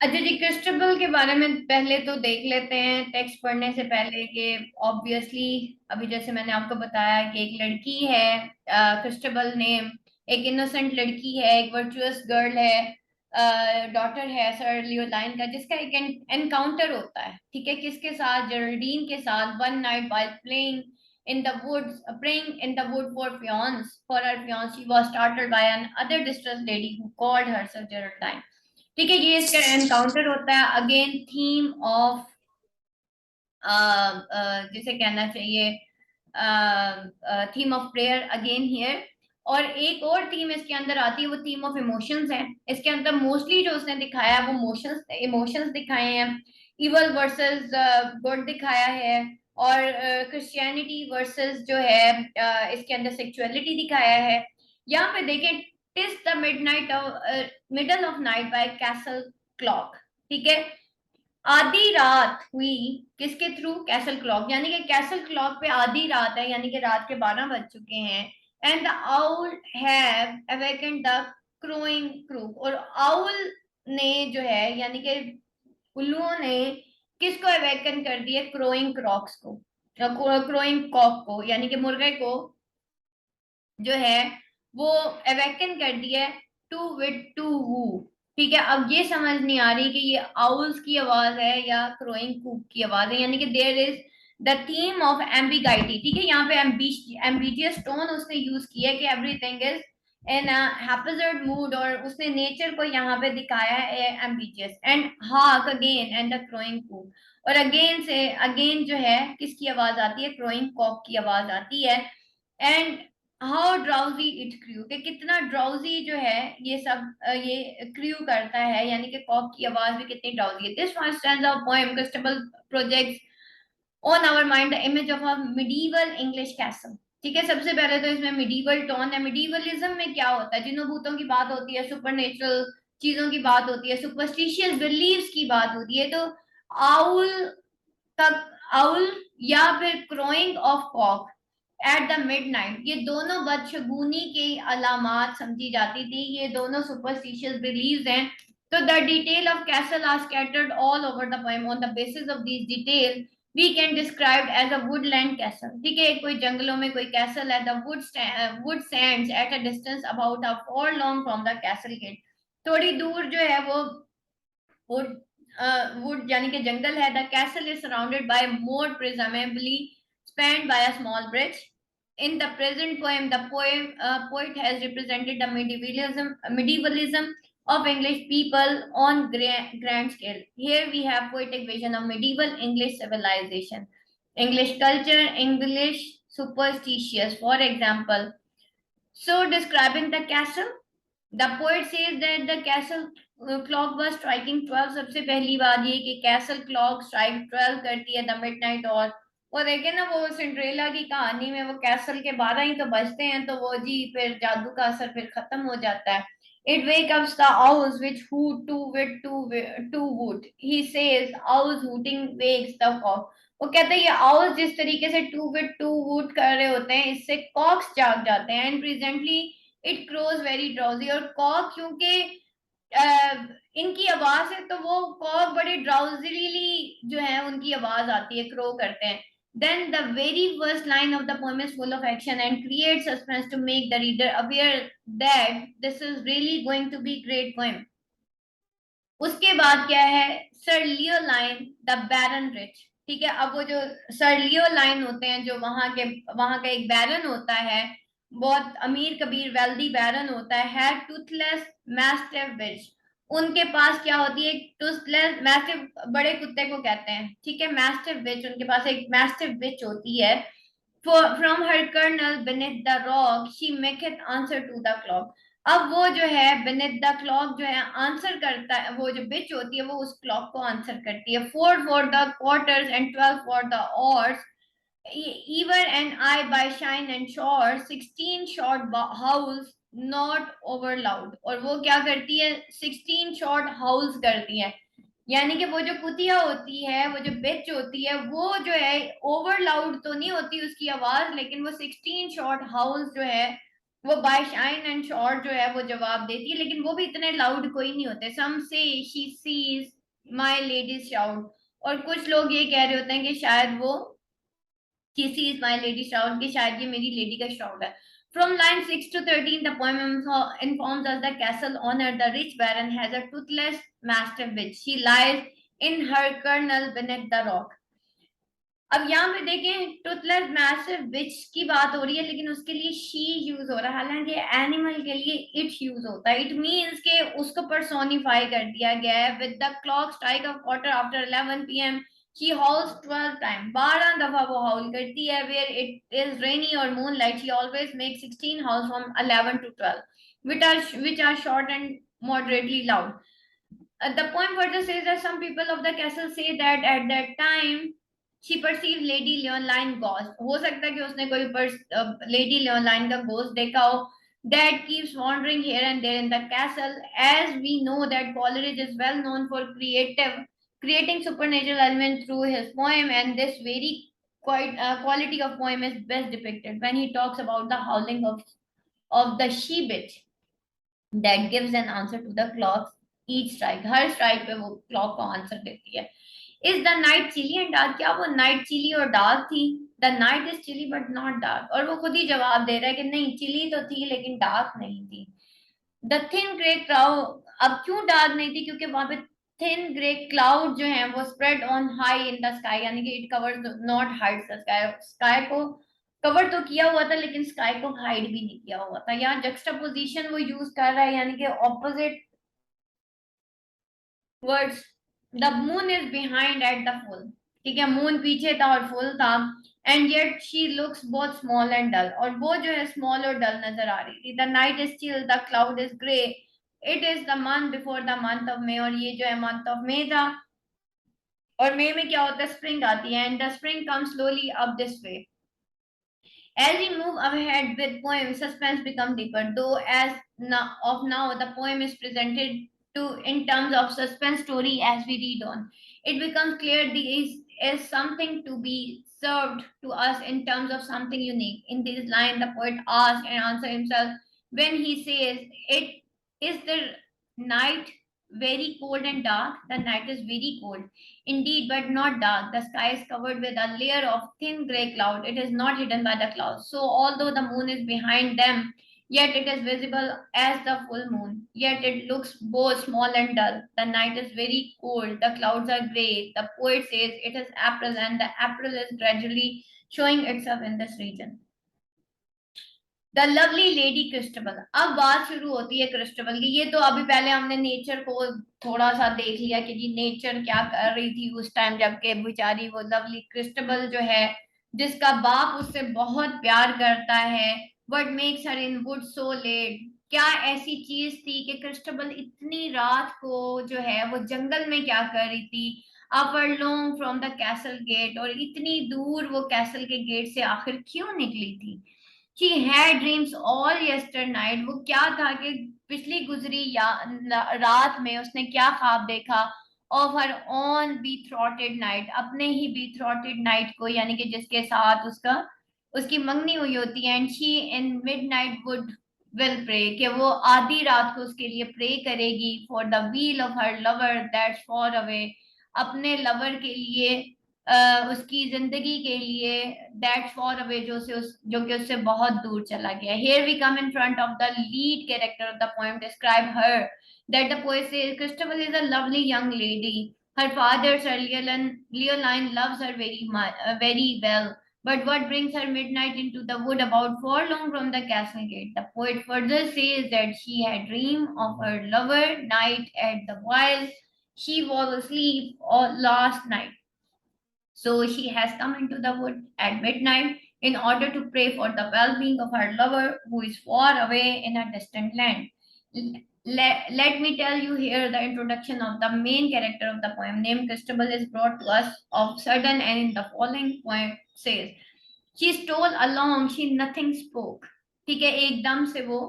अच्छा जी, क्रिस्टबल के बारे में पहले तो देख लेते हैं टेक्स्ट पढ़ने से पहले कि ऑब्वियसली अभी जैसे मैंने आपको बताया कि एक लड़की है, क्रिस्टबल नेम, एक इनोसेंट लड़की है, एक वर्चुअस गर्ल है, डॉटर है सर लियोलाइन का, जिसका एक एनकाउंटर होता है, ठीक है, किसके साथ? जर्डीन के साथ। One night while playing in the woods, praying in the wood for her fiance, she was startled by an other distressed lady who called her Sir Geraldine। ठीक है, ये इसका एनकाउंटर होता है। अगेन थीम ऑफ, जिसे कहना चाहिए, theme of prayer again here. और एक और थीम इसके अंदर आती है, वो थीम ऑफ इमोशंस है। इसके अंदर मोस्टली जो उसने दिखाया है वो इमोशंस दिखाए हैं। इवल वर्सेस गुड दिखाया है, और क्रिश्चियनिटी वर्सेस जो है इसके अंदर सेक्सुअलिटी दिखाया है। यहाँ पे देखें, TISS the middle of night bye castle clock. ठीक है, आधी रात हुई किसके थ्रू? कैसल क्लॉक, यानी कि कैसल क्लॉक पे आधी रात है, यानी कि रात के 12 बज चुके हैं। And the owl have awaken the crowing क्रूक, और आउल ने जो है, यानी कि उल्लुओं ने किसको अवेकन कर दिया? क्रोइंग क्रॉक्स को, क्रोइंग कॉक को, यानी कि मुर्गे को जो है वो अवेकन कर दिया। To whit to whoo. ठीक है, अब ये समझ नहीं आ रही कि ये आउल्स की आवाज है या क्रोइंग कूक की आवाज है, यानी कि there is the theme of ambiguity. ठीक है, यहाँ पे एम्बिजियस टोन उसने यूज किया है कि everything is in haphazard mood, और उसने नेचर को यहाँ पे दिखाया है ambiguous. And hark again and the crowing cock, और अगेन जो है किसकी आवाज आती है? क्रोइंग कॉक की आवाज आती है। And how drowsy it crew, कि कितना ड्राउजी जो है ये सब ये क्रू करता है, यानी कि कॉक की आवाज भी कितनी ड्राउजी है। This first stanza of poem Christabel projects on our mind the image of a medieval English castle. ठीक है, सबसे पहले तो इसमें मिडीवल टोन है। मिडीवलिज्म में क्या होता है? जिनों भूतों की बात होती है, सुपरनेचुरल चीजों की बात होती है, सुपरस्टिशियस बिलीव्स की बात होती है। तो आउल तक, आउल या फिर crowing of cock at the midnight, ये दोनों बदशगुनी की अलामात समझी जाती थी। ये दोनों सुपरस्टिशियस बिलीव्स हैं। तो the detail of castle are scattered all over the poem. On the basis of this detail we can describe as a woodland castle. ठीक है, कोई जंगलों में कोई कैसल है। The wood stands at a distance about a furlong from the castle gate. थोड़ी दूर जो है वो वुड, वुड यानी कि जंगल है। The castle is surrounded by moor presumably spanned by a small bridge. In the present poem, the poet has represented the medievalism of English people on grand scale. Here we have poetic vision of medieval English civilization, English culture, English superstitious. For example, so describing the castle, the poet says that the castle clock was striking 12। सबसे पहली बात ये कि castle clock strike 12 करती है the midnight. और वो देखे ना, वो सिंड्रेला की कहानी में वो कैसल के 12 ही तो बजते हैं, तो वो जी फिर जादू का असर फिर खत्म हो जाता है। It wake ups the owls which hoot to wit to woot, he says owls hooting wakes the cock। वो कहते हैं ये owls जिस तरीके से टू विट टू वूट कर रहे होते हैं, इससे कॉक्स जाग जाते हैं। And presently it crows very drowsy, और कॉक क्योंकि इनकी आवाज है, तो वो कॉक बड़े ड्राउजीली जो है उनकी आवाज आती है, क्रो करते हैं। Then the very first line of the poem is full of action and creates suspense to make the reader aware that this is really going to be great poem। उसके बाद क्या है? Sir Leoline the baron rich. ठीक है, अब वो जो sir लियो line होते हैं, जो वहां का एक बैरन होता है, बहुत अमीर कबीर वेल्दी बैरन होता है टूथलेस मैस्टिफ विच। उनके पास क्या होती है? टूथलेस मैस्टिफ, बड़े कुत्ते को कहते हैं। ठीक है, मैस्टिफ विच, उनके पास एक मैस्टिफ विच होती है। From her kennel beneath the rock she maketh answer to the clock. अब वो जो है beneath द क्लॉक जो है आंसर करता है, वो जो बिच होती है वो उस क्लॉक को आंसर करती है। 4 for the quarters and 12 for the hours, ever and aye by shine and shower, 16 short howls not over loud. और वो क्या करती है? 16 शॉर्ट हाउल्स करती है, यानी कि वो जो कुतिया होती है, वो जो बिच होती है, वो जो है ओवर लाउड तो नहीं होती उसकी आवाज, लेकिन वो 16 शॉर्ट हाउस जो है वो बाय शाइन एंड शॉर्ट जो है वो जवाब देती है, लेकिन वो भी इतने लाउड कोई नहीं होते। सम से she sees my lady shout, और कुछ लोग ये कह रहे होते हैं कि शायद वो she sees my lady shout, कि शायद ये मेरी लेडी का shout है। From line 6 to 13, the poem informs us the castle owner, the rich baron, has a toothless mastiff bitch. She lies in her kennel beneath the rock. अब यहाँ पे देखें, टूथलेस मैसिव विच की बात हो रही है, लेकिन उसके लिए शी यूज हो रहा है, हालांकि एनिमल के लिए इट यूज होता है। इट मीन्स के उसको पर्सोनिफाई कर दिया गया है। With the clock strike off quarter after 11 PM she halls 12 time, 12 दफा वो हाउल करती है। वेयर इट इज रेनी और moon light she always make 16 halls from 11 to 12 which are short and moderately loud. The poem further says that some people of the castle say that at that time she perceived Lady Leoline ghost. हो सकता है कि उसने कोई Lady Leoline का ghost देखा हो, that keeps wandering here and there in the castle. As we know that Coleridge is well known for creating supernatural element through his poem, and this very quality of poem is best depicted when he talks about the howling of the she bitch that gives an answer to the clock each strike. Her strike पे वो clock को answer देती है। Is the night chilly and dark? क्या वो night chilly और dark थी? The night is chilly but not dark. और वो खुद ही जवाब दे रहा है कि नहीं, chilly तो थी लेकिन dark नहीं थी। The thin grey cloud, अब क्यों dark नहीं थी? क्योंकि वहां पे thin grey cloud जो है वो spread on high in the sky, यानी कि it covers not hides the sky. Sky को कवर तो किया हुआ था लेकिन स्काई को हाइड भी नहीं किया हुआ था। यहाँ जक्सटापोजिशन वो यूज कर रहा है, यानी कि opposite words. The moon is behind at the full, ठीक है, मून पीछे था और फुल था। And yet she looks both small and dull, और वो जो है स्मॉल और डल नजर आ रही थी। The night is chill, the cloud is grey, it is the month before the month of May, और ये जो है मंथ ऑफ मे था। और मे में क्या होता है, स्प्रिंग आती है, and the spring come slowly up this way. As we move ahead with poem, suspense becomes deeper. Though as now the poem is presented to in terms of suspense story as we read on, it becomes clear is something to be served to us in terms of something unique. In this line, the poet asks and answers himself when he says, "It is the night very cold and dark." The night is very cold indeed, but not dark. The sky is covered with a layer of thin grey cloud. It is not hidden by the clouds. So, although the moon is behind them, yet it is visible as the full moon. Yet it looks both small and dull. The night is very cold. The clouds are grey. The poet says it is April, and the April is gradually showing itself in this region. The lovely lady क्रिस्टबल। अब बात शुरू होती है क्रिस्टबल की। ये तो अभी पहले हमने नेचर को थोड़ा सा देख लिया कि जी नेचर क्या कर रही थी उस टाइम, जबकि बेचारी वो लवली क्रिस्टबल जो है, जिसका बाप उससे बहुत प्यार करता है, what makes her in would so let, क्या ऐसी चीज थी कि क्रिस्टबल इतनी रात को जो है वो जंगल में क्या कर रही थी, a furlong from the castle gate, और इतनी दूर वो कैसल के गेट से आखिर क्यों निकली थी। She had dreams all yesterday night. वो क्या था कि पिछली गुजरी या रात में उसने क्या ख्वाब देखा, of her own betrothed night, अपने ही betrothed night को, यानी कि जिसके साथ उसकी मंगनी हुई होती है। And she in midnight will pray, कि वो आधी रात को उसके लिए प्रे करेगी, for the weal of her lover that's far away, अपने लवर के लिए, उसकी जिंदगी के लिए, दैट फॉर अवे जो कि उससे बहुत दूर चला गया। Here we come in front of the lead character of the poem, describe her, that the poet says Christabel is a lovely young lady. Her father, Sir Leoline, loves her very well. But what brings her midnight into the wood about furlong from the castle gate? The poet further says that she had dreamed of her lover night at the while she was asleep last night. So she has come into the wood at midnight in order to pray for the well being of her lover who is far away in a distant land. Let me tell you here the introduction of the main character of the poem, named Christabel, is brought to us of sudden, and in the following poem says, She stole along, she nothing spoke. ठीक है, एकदम से वो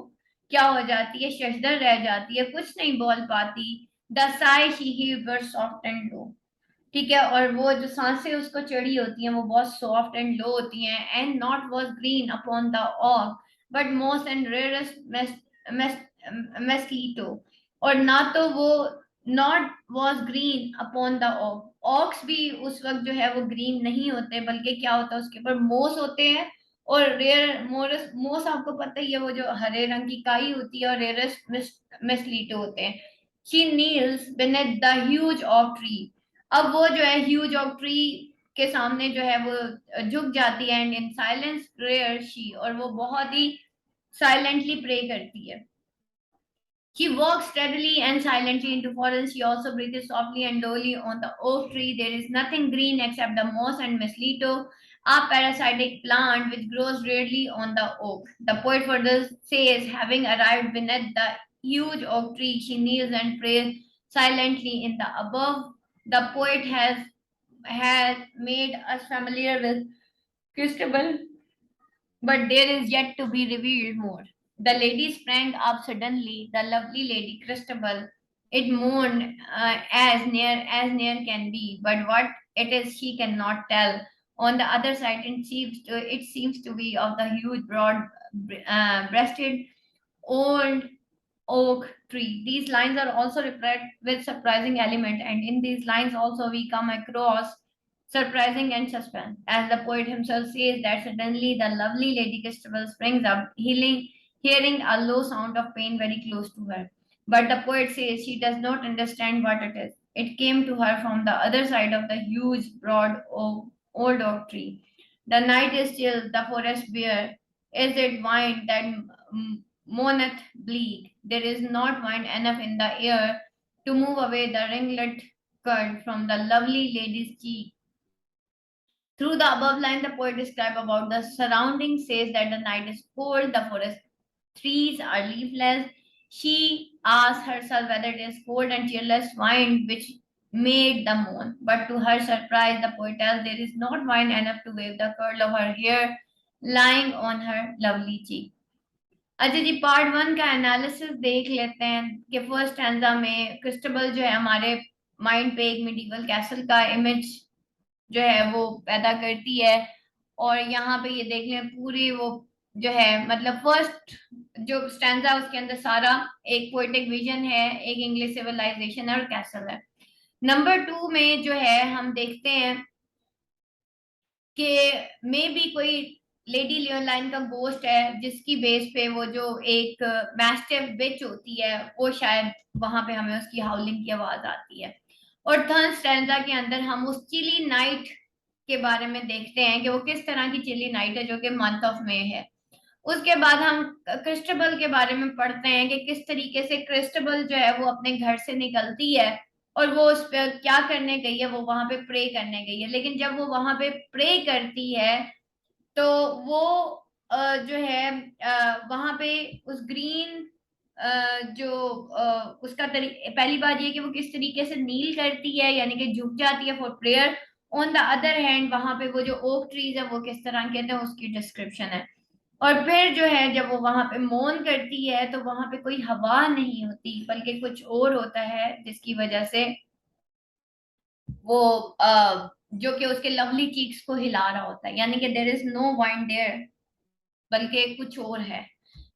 क्या हो जाती है, शशदर रह जाती है, कुछ नहीं बोल पाती। The sigh she heaved were soft and low. ठीक है, और वो जो सांसें उसको चढ़ी होती हैं वो बहुत सॉफ्ट एंड लो होती हैं। And not was green upon the oak, but most and rarest mosquito. और ना तो वो not was green upon the oak. Oaks भी उस वक्त जो है वो ग्रीन नहीं होते, बल्कि क्या होता है उसके ऊपर मोस होते हैं। और रेयर मोरस मोस आपको पता ही है, वो जो हरे रंग की काई होती है, और रेयरेस्ट मेस्लीटो होते हैं। She Niels beneath the huge oak tree. अब वो जो है ह्यूज ऑक ट्री के सामने जो है वो झुक जाती है, and in silence prayer she, और वो बहुत ही साइलेंटली प्रे करती है। She walks steadily and silently into forest. She also breathes softly and lowly on the oak tree. There is nothing green except the moss and mistletoe, a parasitic plant which grows rarely on the oak. The poet further says, having arrived beneath the huge oak tree, she kneels and prays silently in the above. The poet has made us familiar with Christabel, but there is yet to be revealed more. The lady sprang up suddenly, the lovely lady Christabel. It mourned as near can be, but what it is she cannot tell. On the other side, it seems to be of the huge, broad-breasted old oak tree. These lines are also read with surprising element, and in these lines also we come across surprising and suspense. As the poet himself says that suddenly the lovely Lady Christabel springs up, hearing a low sound of pain very close to her. But the poet says she does not understand what it is. It came to her from the other side of the huge, old oak tree. The night is chill, the forest bare. Is it wind that moaneth bleak? There is not wind enough in the air to move away the ringlet curd from the lovely lady's cheek. Through the above line, the poet describes about the surroundings, says that the night is cold, the forest trees are leafless. She asks herself whether it is cold and cheerless wind which made the moon. But to her surprise, the poet tells there is not wind enough to wave the curl of her hair lying on her lovely cheek. अच्छा जी, part one का analysis देख लेते हैं कि first stanza में क्रिस्टबल जो है हमारे माइंड पे एक मिडिवल कैसल का इमेज जो है वो पैदा करती है। और यहाँ पे ये देख लें पूरी वो जो है मतलब फर्स्ट जो स्टैंजा उसके अंदर सारा एक पोएटिक विजन है, एक इंग्लिश सिविलाइजेशन है और कैसल है। नंबर टू में जो है हम देखते हैं कि मे बी कोई लेडी लियोनलाइन का गोस्ट है, जिसकी बेस पे वो जो एक मैस्टिफ बिच होती है वो शायद वहां पे हमें उसकी हाउलिंग की आवाज आती है। और थर्ड स्टैंजा के अंदर हम उस चिली नाइट के बारे में देखते हैं कि वो किस तरह की चिली नाइट है जो कि मंथ ऑफ मे है। उसके बाद हम क्रिस्टबल के बारे में पढ़ते हैं कि किस तरीके से क्रिस्टबल जो है वो अपने घर से निकलती है और वो उस पर क्या करने गई है, वो वहां पे प्रे करने गई है। लेकिन जब वो वहां पे प्रे करती है तो वो जो है वहां पे उस ग्रीन जो उसका पहली बात ये कि वो किस तरीके से नील करती है, यानी कि झुक जाती है for prayer. On the other hand वहां पे वो जो ओक ट्रीज है वो किस तरह के हैं उसकी डिस्क्रिप्शन है। और फिर जो है जब वो वहां पे मौन करती है तो वहां पे कोई हवा नहीं होती बल्कि कुछ और होता है, जिसकी वजह से वो जो कि उसके लवली चीक्स को हिला रहा होता है, यानी कि there is no wind there बल्कि कुछ और है।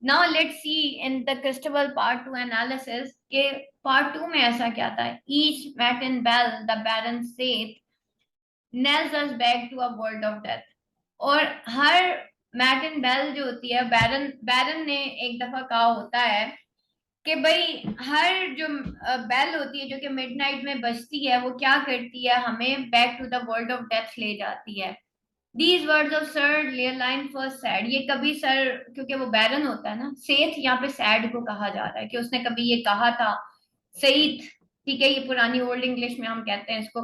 Now let's see in the Christabel part two analysis के पार्ट टू में ऐसा क्या था। Each matin bell the baron saith knells us back to a world of death. और हर मैटिन बेल जो होती है, बैरन बैरन ने एक दफा कहा होता है कि भाई हर जो बेल होती है जो कि मिडनाइट में बजती है वो क्या करती है, हमें back to the world of death ले जाती है। These words of Sir Leoline first said, ये कभी सर क्योंकि वो बैरन होता है ना, सेठ यहाँ पे सैड को कहा जा रहा है कि उसने कभी ये कहा था सईद, ठीक है, ये पुरानी ओल्ड इंग्लिश में हम कहते हैं इसको।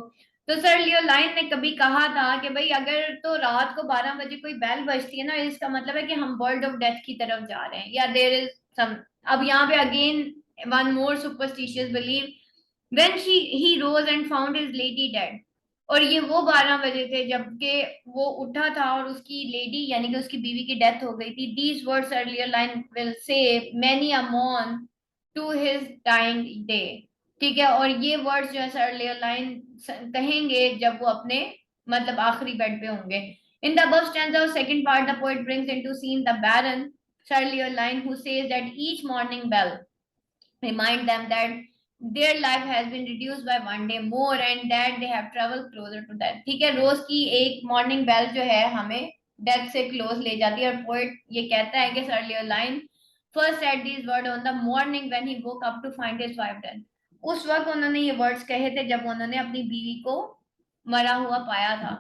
तो सर लियोलाइन ने कभी कहा था कि भाई अगर तो रात को 12 बजे कोई बेल बजती है ना, इसका मतलब है कि हम वर्ल्ड ऑफ डेथ की तरफ जा रहे हैं, या देयर इज सम। अब यहाँ पे again one more superstitious believe when he rose and found his lady dead. और ये वो 12 बजे थे जबकि वो उठा था और उसकी लेडी यानी कि उसकी बीवी की डेथ हो गई थी। These words earlier line will say many a morn to his dying day, ठीक है। और ये वर्ड्स जो है सर अर्लियर लाइन कहेंगे जब वो अपने मतलब आखिरी बेड पे होंगे। In the above stanza of second part the poet brings into scene the baron Sir Leoline, who says that each morning bell remind them that their life has been reduced by one day more and that they have traveled closer to death. ठीक है, रोज की एक morning bell जो है हमें death से close ले जाती है। और पोएट ये कहता है कि sir Leoline first said these word on the morning when he woke up to find his wife dead. उस वक्त उन्होंने ये वर्ड्स कहे थे जब उन्होंने अपनी बीवी को मरा हुआ पाया था।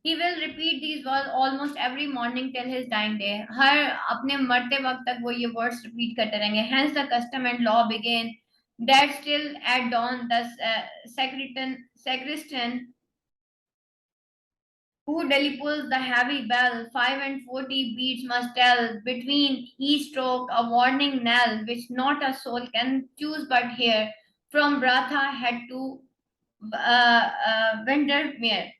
He will repeat these words almost every morning till his dying day. हर अपने मरते वक्त तक वो ये words repeat करते रहेंगे। Hence the custom and law began that still at dawn the sacristan who daily pulls the heavy bell, 540 beats must tell, between each stroke a warning knell, which not a soul can choose but hear, from Bratha head to Windermere.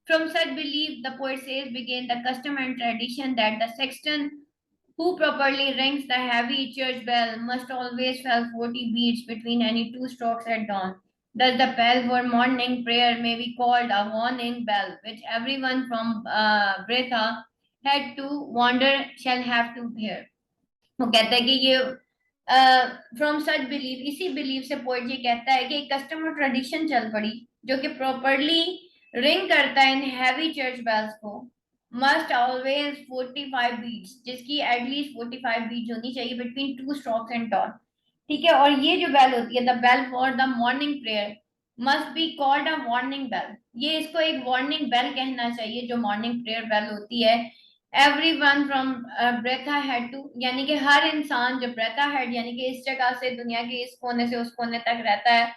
From such belief, the poet says, began the custom and tradition that the sexton who properly rings the heavy church bell must always fell 40 beats between any two strokes at dawn. Thus, the bell for morning prayer may be called a warning bell, which everyone from Bretha had to wander shall have to hear. वो कहता है कि ये from such believe, इसी believe से poet ये कहता है कि एक कस्टम और ट्रेडिशन चल पड़ी जो कि प्रॉपरली रिंग करता है इन हैवी चर्च बेल्स को, मस्ट ऑलवेज 45 बीट्स, जिसकी एटलीस्ट 45 बीट्स होनी चाहिए between two strokes and dawn. ठीक है, और ये जो बेल होती है the bell for the morning prayer must be called a warning bell, ये इसको एक वार्निंग बेल कहना चाहिए जो मॉर्निंग प्रेयर बेल होती है। एवरीवन फ्रॉम ब्रेथा हेड टू, यानी कि हर इंसान जो ब्रेथा हेड यानी कि इस जगह से दुनिया के इस कोने से उस कोने तक रहता है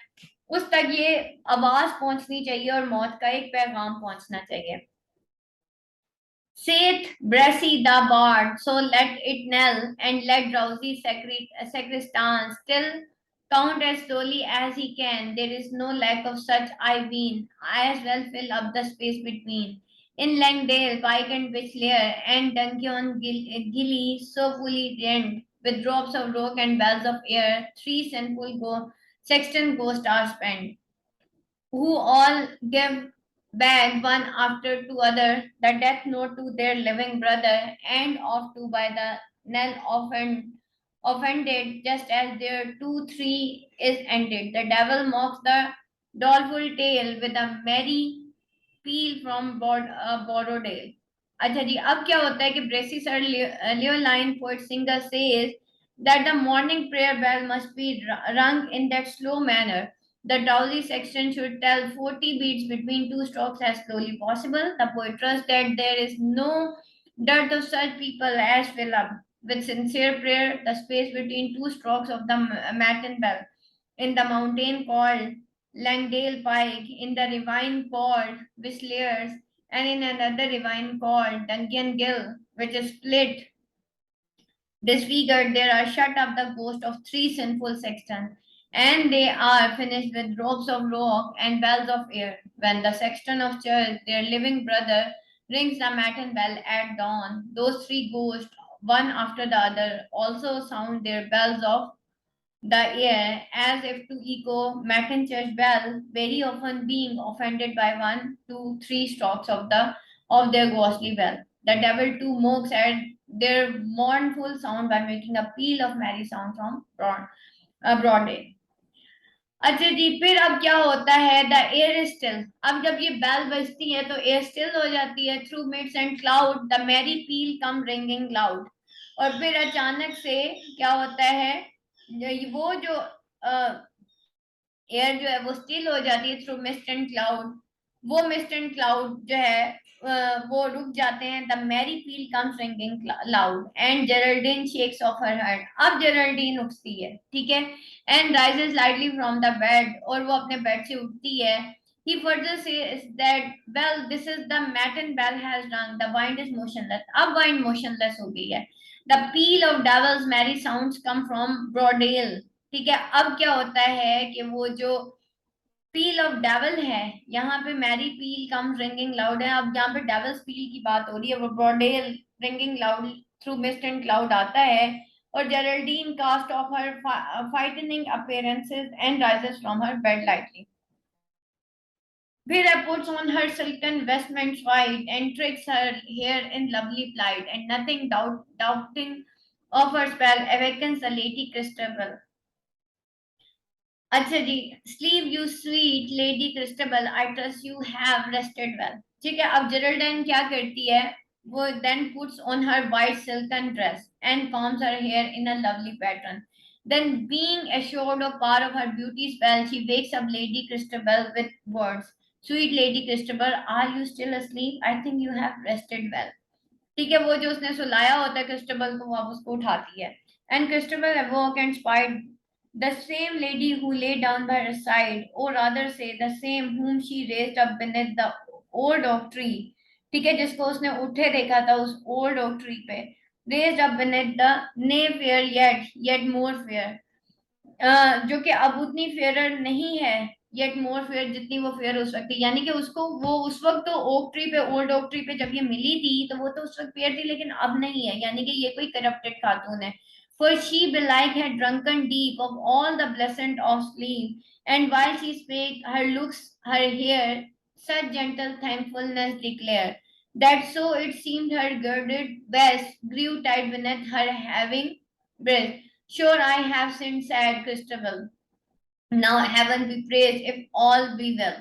उस तक ये आवाज पहुंचनी चाहिए और मौत का एक पैगाम पहुंचना चाहिए। Saith Brassy the bard, so let it knell, and let drowsy sacristan still count as slowly as he can. There is no lack of such, I ween. I as well fill up the space between. In Langdale, Pike and Witchlear, and Duncan Gilly, so fully rent, with drops of rock and bells of air, three sinful sexton ghosts are spent, who all give back one after to other the death note to their living brother, and off to by the knell offended, just as their 2-3 is ended. The devil mocks the doleful tale with a merry peal from Borodale. अच्छा जी, अब क्या होता है कि Bracy sir Leoline poet singer says that the morning prayer bell must be rung in that slow manner. The drowsy section should tell 40 beats between two strokes as slowly possible. The poet trusts that there is no dearth of such people as fill up with sincere prayer the space between two strokes of the matin bell in the mountain called Langdale Pike, in the ravine called Whistler's, and in another ravine called Duncan Gill, which is split disfigured, there are shut up the ghost of three sinful sextons, and they are finished with ropes of rock and bells of air. When the sexton of church, their living brother, rings the matin bell at dawn, those three ghosts, one after the other, also sound their bells of the air as if to echo matin church bell, very often being offended by 1, 2, 3 strokes of their ghostly bell. The devil too mocks at their mournful sound by making a peal of merry sound from broad day. अच्छा जी, फिर अब क्या होता है the air is still, अब जब ये bell बजती है तो एयर स्टिल हो जाती है। थ्रू मिड्स and cloud the merry peal come ringing loud, और फिर अचानक से क्या होता है वो जो एयर जो है वो स्टिल हो जाती है थ्रू मिस्ट एंड क्लाउड, वो मिस्ट एंड क्लाउड जो है वो रुक जाते हैं। The merry peal comes ringing loud and Geraldine shakes off her head, अब जेरल्डीन उठती है, ठीक है, and rises lightly from the bed, और वो अपने बेड से उठती है। He further says that, well, this is the matin bell has rung, the wind is motionless, अब wind motionless हो गई है। The peal of devil's merry sounds come from Broadale, ठीक है। अब क्या होता है कि वो जो पील ऑफ डेवल है, यहाँ पे Mary peal come ringing loud है, अब यहाँ पे डेवल्स पील की बात हो रही है, वो ब्रॉडेल ringing loud through mist and cloud आता है, और Geraldine cast off her frightening appearances and rises from her bed lightly. Vera puts on her silken vestments white and tricks her hair in lovely plight, and nothing doubting of her spell awakens the Lady Christabel. अच्छा जी, sleep you sweet lady Christabel, I trust you have rested well. ठीक है, अब Geraldine क्या करती है, वो then puts on her white silken dress and combs her hair in a lovely pattern. Then, being assured of power of her beauty spell, she wakes up Lady Christabel with words. Sweet Lady Christabel, are you still asleep? I think you have rested well. ठीक है, वो जो उसने सुलाया होता है क्रिस्टबल को, वो अब उसको उठाती है। And क्रिस्टबल awoke and spied the same lady who lay down by her side, or rather say the same whom she raised up beneath the old oak tree. ठीक है, जिसको उसने उठे देखा था उस ओल्ड ओक ट्री पे। raised up beneath the nay fair yet more fair, जो कि अब उतनी फेयर नहीं है, येट मोर फेयर जितनी वो फेयर हो सकती, यानी कि उसको वो उस वक्त तो ओक ट्री पे, ओल्ड ओक ट्री पे जब ये मिली थी तो वो तो उस वक्त फेयर थी, लेकिन अब नहीं है, यानी कि ये कोई करप्टेड खातून है। For she belike had drunken deep of all the blessed of sleep, and while she spake, her looks, her hair, such gentle thankfulness declare, that so it seemed her girded best grew tight beneath her having breath. Sure, I have sinned, said Christabel. Now heaven be praised if all be well.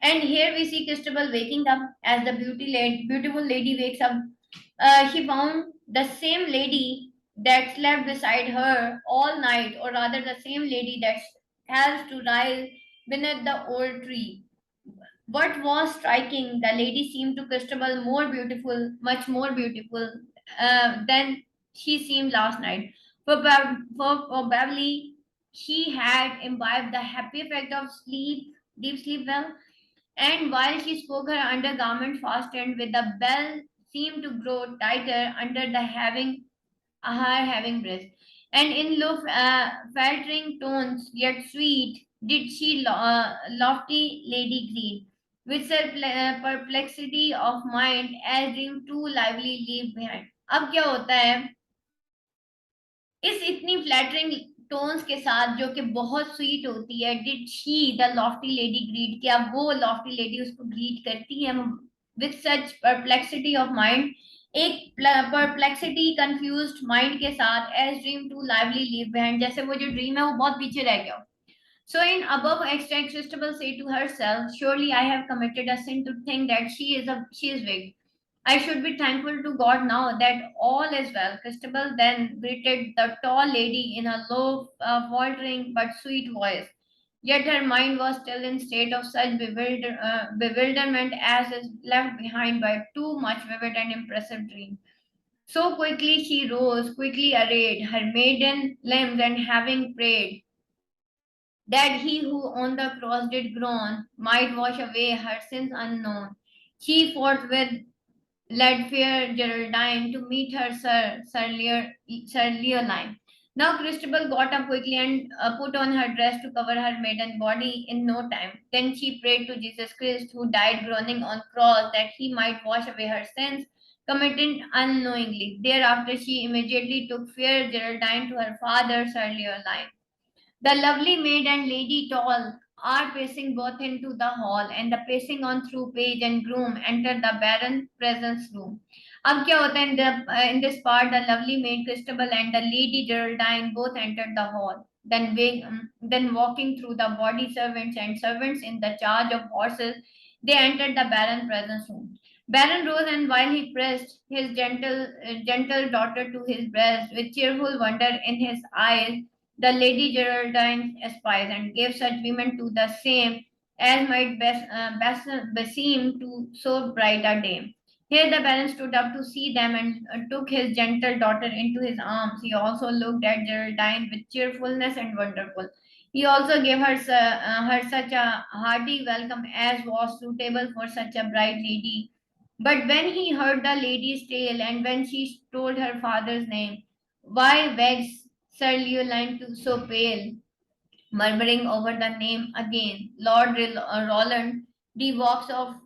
And here we see Christabel waking up as the beautiful lady wakes up. She found the same lady that slept beside her all night, or rather, the same lady that has to rise beneath the old tree. What was striking, the lady seemed to Christabel more beautiful, much more beautiful than she seemed last night. For probably she had imbibed the happy effect of sleep, deep sleep well, and while she spoke, her undergarment fastened with the bell seemed to grow tighter under the her having breath. And in low, faltering tones, yet sweet, did she lofty lady greet, with perplexity of mind as dream too lively leave behind. अब क्या होता है, इस इतनी flattering tones के साथ जो कि बहुत स्वीट होती है, did she the lofty lady greet, क्या वो लॉफ्टी लेडी उसको ग्रीट करती है with such perplexity of mind, एक परप्लेक्सिटी कंफ्यूज्ड माइंड के साथ, as dream too lively leave behind, जैसे वो जो ड्रीम है वो बहुत पीछे रह गया। So in above extract, Christabel said to herself, surely I have committed a sin to think that she is wicked. I should be thankful to God now that all is well. Christabel then greeted the tall lady in a low, faltering but sweet voice. Yet her mind was still in state of such bewilderment as is left behind by too much vivid and impressive dream. So quickly she rose, quickly arrayed her maiden limbs, and having prayed that he who on the cross did groan might wash away her sins unknown, she forthwith led fair Geraldine to meet her Sir Leoline. Now Christabel got up quickly and put on her dress to cover her maiden body in no time. Then she prayed to Jesus Christ, who died groaning on cross, that he might wash away her sins committed unknowingly. Thereafter she immediately took fair Geraldine to her father Sir Leoline. The lovely maid and lady tall are pacing both into the hall, and the pacing on through page and groom enter the baron presence room. अब क्या होता है, in this part, the lovely maid Christabel and the lady Geraldine both entered the hall. Then walking through the body servants and servants in the charge of horses, they entered the baron presence room. Baron rose, and while he pressed his gentle daughter to his breast with cheerful wonder in his eyes, the Lady Geraldine espies, and gave such women to the same as might best beseem to so bright a dame. Here the baron stood up to see them, and took his gentle daughter into his arms. He also looked at Geraldine with cheerfulness and wonderful. He also gave her such a hearty welcome as was suitable for such a bright lady. But when he heard the lady's tale, and when she told her father's name, why vex Sir Leoline to so pale, murmuring over the name again, Lord Roland, the walks of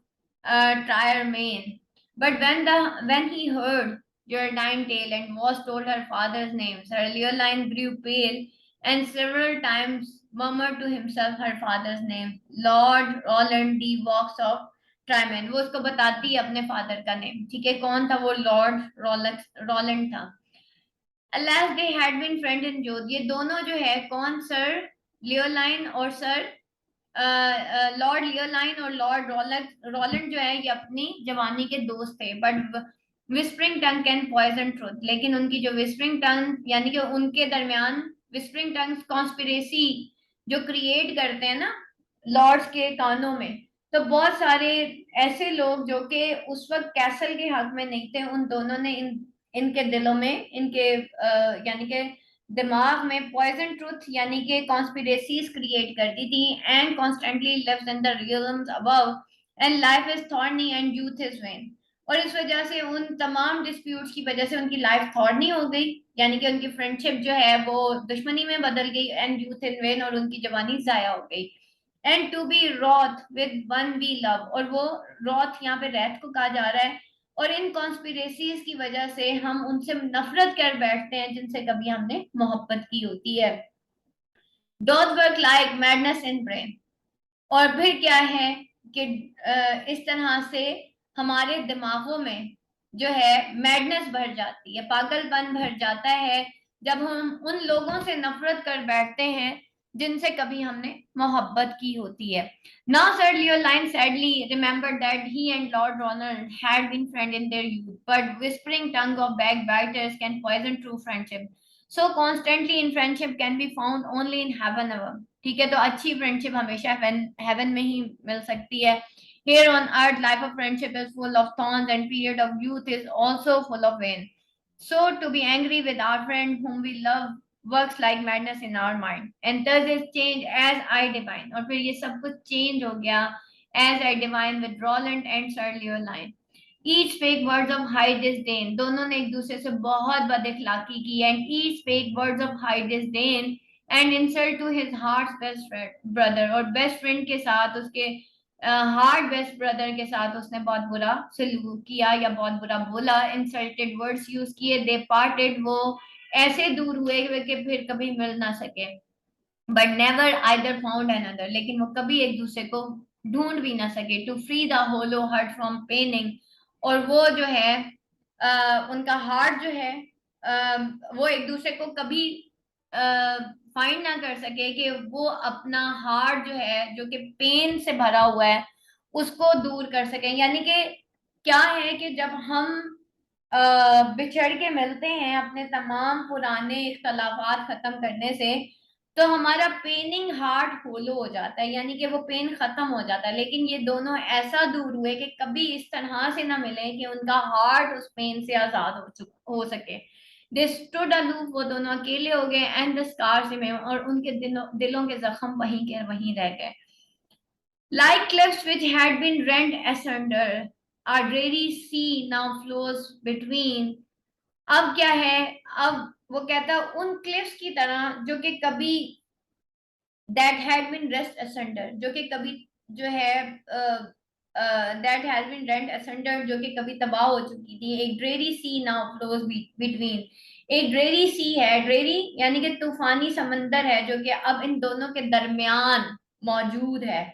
Triermain. But when he heard Geraldine tale and was told her father's name, Sir Leoline grew pale, and several times murmured to himself her father's name, Lord Roland, the walks of Triermain. वो उसको बताती है अपने father का name, ठीक है, कौन था वो, लॉर्ड रोलैंड था। Alas they had been friend in youth, ये दोनों जो है कौन, सर लियोलाइन और सर लॉर्ड लियोलाइन और लॉर्ड रोलैंड जो है ये अपनी जवानी के दोस्त थे। But whispering tongue can poison truth, लेकिन उनकी जो विस्परिंग टंग यानी कि उनके दरमियान विस्परिंग टंग्स कॉन्स्पिरेसी जो क्रिएट करते हैं ना लॉर्ड्स के कानों में, तो बहुत सारे ऐसे लोग जो कि उस वक्त कैसल के हक में नहीं थे, उन दोनों ने इनके दिलों में, इनके यानी कि दिमाग में पॉइजन ट्रूथ यानी कि कॉन्स्पिरेसीज क्रिएट कर दी थी। And constantly lives in the realms above, and life is thorny and youth is vain. और इस वजह से उन तमाम डिस्प्यूट्स की वजह से उनकी लाइफ थॉर्नी हो गई, यानी कि उनकी फ्रेंडशिप जो है वो दुश्मनी में बदल गई, एंड यूथ इन वेन, और उनकी जवानी जाया हो गई। And to be wroth with one we love, और वो रॉथ यहाँ पे रैथ को कहा जा रहा है। और इन कॉन्स्पिरेसीज की वजह से हम उनसे नफरत कर बैठते हैं जिनसे कभी हमने मोहब्बत की होती है। Dose work like madness in brain, और फिर क्या है कि इस तरह से हमारे दिमागों में जो है मैडनेस भर जाती है, पागलपन भर जाता है, जब हम उन लोगों से नफरत कर बैठते हैं जिनसे कभी हमने मोहब्बत की होती है। Now Sir Leoline sadly remembered that he and Lord Ronald had been friends in their youth, but whispering tongue of backbiters can poison true friendship. So constantly in friendship can be found only in heaven above. ठीक है, तो अच्छी friendship हमेशा haven में ही मिल सकती है। Here on earth life of friendship is full of thorns and period of youth is also full of pain. So to be angry with our friend whom we love works like madness in our mind, and thus is change as I divine, और फिर ये सब कुछ change हो गया as I divine with Roland and Sir Leoline. Each spake words of high disdain, दोनों ने एक दूसरे से बहुत बदअखलाकी की, and each spake words of high disdain and insult to his heart best brother, और बेस्ट फ्रेंड के साथ उसके हार्ट बेस्ट ब्रदर के साथ उसने बहुत बुरा सलूक किया या बहुत बुरा बोला, इंसल्टेड वर्ड्स यूज किए। दे पार्टेड, वो ऐसे दूर हुए कि फिर कभी मिल ना सके। But never either found another, लेकिन वो कभी एक दूसरे को ढूंढ भी ना सके। To free the hollow heart from paining, और वो जो है उनका हार्ट जो है वो एक दूसरे को कभी फाइंड ना कर सके कि वो अपना हार्ट जो है जो कि पेन से भरा हुआ है उसको दूर कर सके। यानी कि क्या है कि जब हम बिछड़ के मिलते हैं अपने तमाम पुराने इख्तलाफात खत्म करने से, तो हमारा पेनिंग हार्ट होलो हो जाता है, यानी कि वो पेन खत्म हो जाता है। लेकिन ये दोनों ऐसा दूर हुए कि कभी इस तरह से ना मिले कि उनका हार्ट उस पेन से आजाद हो सके। दे स्टूड अलूफ, वो दोनों अकेले हो गए। एंड द स्कार्स रिमेन, और उनके दिलों के जख्म वहीं के वहीं रह गए। Like cliffs which had been rent asunder, a dreary sea now flows between. अब क्या है, अब वो कहता है उन क्लिफ्स की तरह जो कि कभी that had been rent asunder, जो कि कभी जो है that had been rent asunder, जो कि कभी तबाह हो चुकी थी। एक ड्रेरी सी now flows between, एक ड्रेरी सी है, ड्रेरी यानी कि तूफानी समंदर है जो कि अब इन दोनों के दरमियान मौजूद है।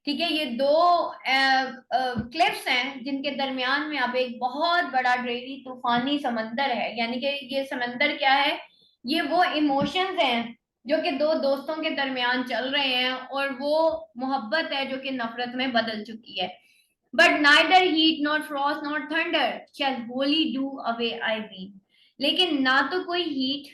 ठीक है, ये दो क्लिफ्स हैं जिनके दरमियान में अब एक बहुत बड़ा ड्रेरी तूफानी समंदर है। यानी कि ये समंदर क्या है, ये वो इमोशंस हैं जो कि दो दोस्तों के दरमियान चल रहे हैं, और वो मोहब्बत है जो कि नफरत में बदल चुकी है। But neither heat not frost not thunder shall wholly do away I ween, लेकिन ना तो कोई हीट,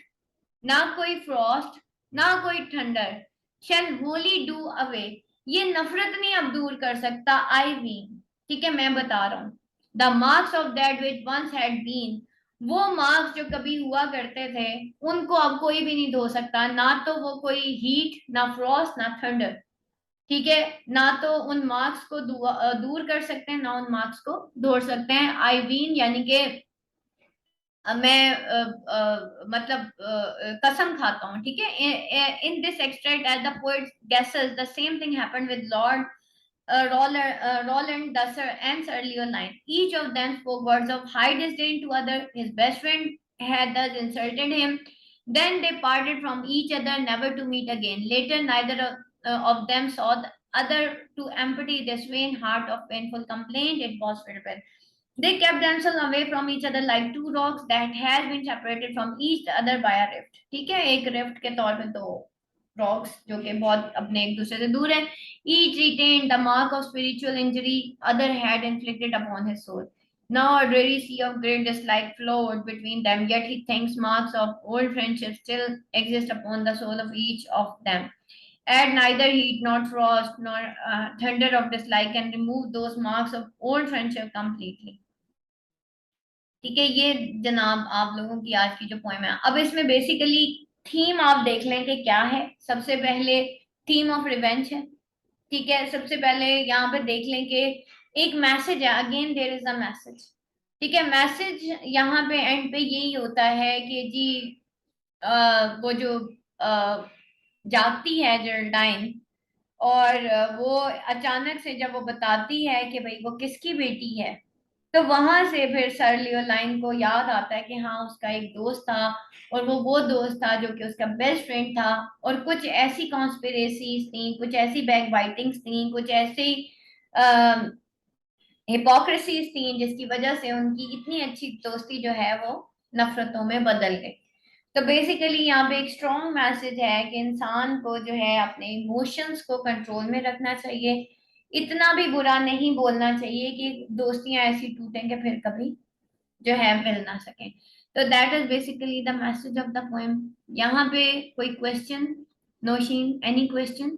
ना कोई फ्रॉस्ट, ना कोई thunder, shall wholly do away, ये नफरत नहीं अब दूर कर सकता आई वीन। ठीक है, मैं बता रहा हूं, the marks of that which once had been, वो मार्क्स जो कभी हुआ करते थे उनको अब कोई भी नहीं धो सकता, ना तो वो कोई हीट, ना फ्रॉस्ट, ना थंडर। ठीक है, ना तो उन मार्क्स को दूर कर सकते हैं, ना उन मार्क्स को धो सकते हैं। आई वीन यानी कि मैं मतलब कसम खाता हूँ। ठीक है, in this extract as the poet guesses the same thing happened with lord Roland, Dusser, and Sir Leoline. Each of them spoke words of high disdain to other. His best friend had thus insulted him. Then they parted from each other, never to meet again. Later, neither of them saw the other to empty their swaying heart of painful complaint it was filled with. They kept themselves away from each other like two rocks that has been separated from each other by a rift. ठीक है, एक rift के तौर पे दो rocks जो कि बहुत अपने एक दूसरे से दूर है. Each retained the mark of spiritual injury other had inflicted upon his soul. Now a dreary sea of great dislike flowed between them, yet he thinks marks of old friendship still exist upon the soul of each of them. Add neither heat nor frost nor thunder of dislike can remove those marks of old friendship completely. ठीक है, ये जनाब आप लोगों की आज की जो पोएम है. अब इसमें बेसिकली थीम आप देख लें कि क्या है. सबसे पहले थीम ऑफ रिवेंज है. ठीक है, सबसे पहले यहाँ पे देख लें कि एक मैसेज है. Again there is a message. ठीक है, मैसेज यहाँ पे एंड पे यही होता है कि जी वो जो जागती है जर्ल्डाइन, और वो अचानक से जब वो बताती है कि भाई वो किसकी बेटी है, तो वहां से फिर सर लियोलाइन को याद आता है कि हाँ उसका एक दोस्त था, और वो दोस्त था जो कि उसका बेस्ट फ्रेंड था. और कुछ ऐसी कॉन्स्पिरेसीज थी, कुछ ऐसी बैक बाइटिंग्स थी, कुछ ऐसी हिपोक्रेसीज थी जिसकी वजह से उनकी इतनी अच्छी दोस्ती जो है वो नफरतों में बदल गई. तो बेसिकली यहाँ पे एक स्ट्रॉन्ग मैसेज है कि इंसान को जो है अपने इमोशंस को कंट्रोल में रखना चाहिए. इतना भी बुरा नहीं बोलना चाहिए कि दोस्तियां ऐसी टूटें कि फिर कभी जो है मिल ना सके. तो that is basically the message of the poem. यहाँ पे कोई क्वेश्चन? Nausheen, any question?